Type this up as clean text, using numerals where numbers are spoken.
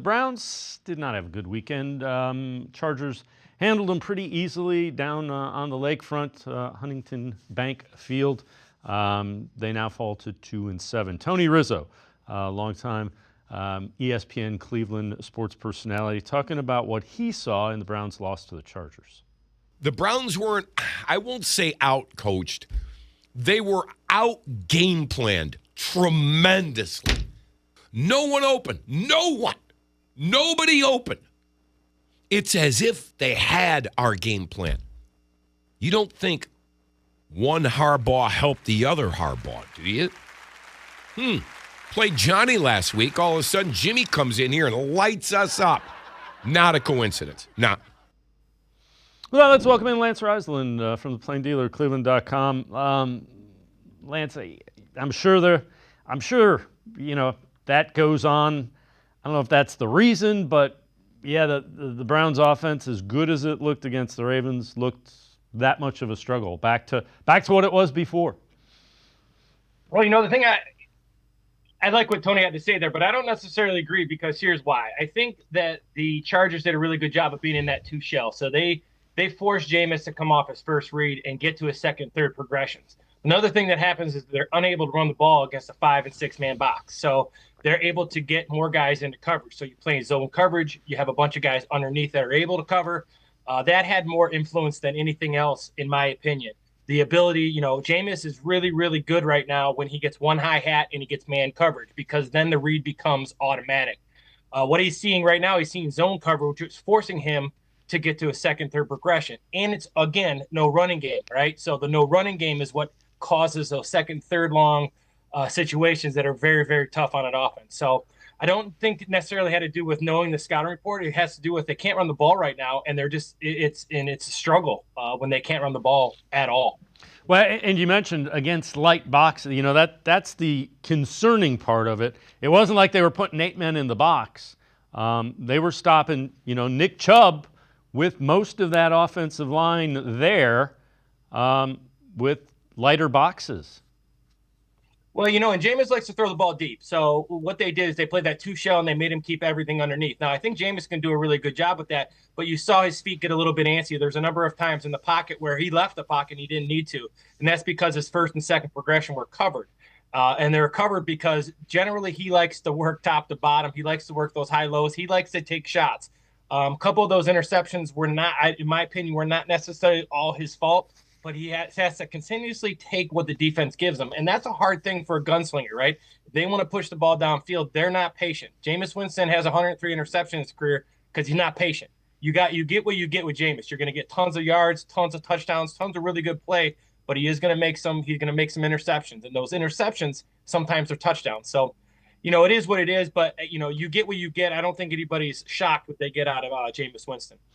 Browns did not have a good weekend. Chargers handled them pretty easily down on the lakefront, Huntington Bank Field. They now fall to 2-7. Tony Rizzo, longtime ESPN Cleveland sports personality, talking about what he saw in the Browns' loss to the Chargers. The Browns weren't, I won't say out-coached. They were out-game planned tremendously. No one open. No one. Nobody open. It's as if they had our game plan. You don't think one Harbaugh helped the other Harbaugh, do you? Played Johnny last week. All of a sudden, Jimmy comes in here and lights us up. Not a coincidence. Nah. Well, let's welcome in Lance Reisland from the Plain Dealer, cleveland.com. Lance, I'm sure, that goes on. I don't know if that's the reason, but yeah, the Browns offense, as good as it looked against the Ravens, looked that much of a struggle. Back to what it was before. Well, the thing I like what Tony had to say there, but I don't necessarily agree, because here's why. I think that the Chargers did a really good job of being in that two shell. So they forced Jameis to come off his first read and get to his second, third progressions. Another thing that happens is they're unable to run the ball against a 5- and 6-man box. So they're able to get more guys into coverage. So you play zone coverage. You have a bunch of guys underneath that are able to cover. That had more influence than anything else, in my opinion. The ability, Jameis is really, really good right now when he gets one high hat and he gets man coverage, because then the read becomes automatic. What he's seeing right now, he's seeing zone coverage, which is forcing him to get to a second, third progression. And it's, again, no running game, right? So the no running game is what causes those second, third long situations that are very, very tough on an offense. So I don't think it necessarily had to do with knowing the scouting report. It has to do with they can't run the ball right now, and it's a struggle when they can't run the ball at all. Well, and you mentioned against light boxes. That's the concerning part of it. It wasn't like they were putting 8 men in the box. They were stopping, Nick Chubb with most of that offensive line there with lighter boxes. Well, and Jameis likes to throw the ball deep. So what they did is they played that two shell and they made him keep everything underneath. Now, I think Jameis can do a really good job with that, but you saw his feet get a little bit antsy. There's a number of times in the pocket where he left the pocket and he didn't need to. And that's because his first and second progression were covered. And they're covered because generally he likes to work top to bottom. He likes to work those high lows. He likes to take shots. A couple of those interceptions were not, in my opinion, were not necessarily all his fault, but he has to continuously take what the defense gives him. And that's a hard thing for a gunslinger, right? If they want to push the ball downfield, they're not patient. Jameis Winston has 103 interceptions in his career because he's not patient. You get what you get with Jameis. You're going to get tons of yards, tons of touchdowns, tons of really good play, but he's going to make some interceptions. And those interceptions sometimes are touchdowns. So, it is what it is, but, you get what you get. I don't think anybody's shocked what they get out of Jameis Winston.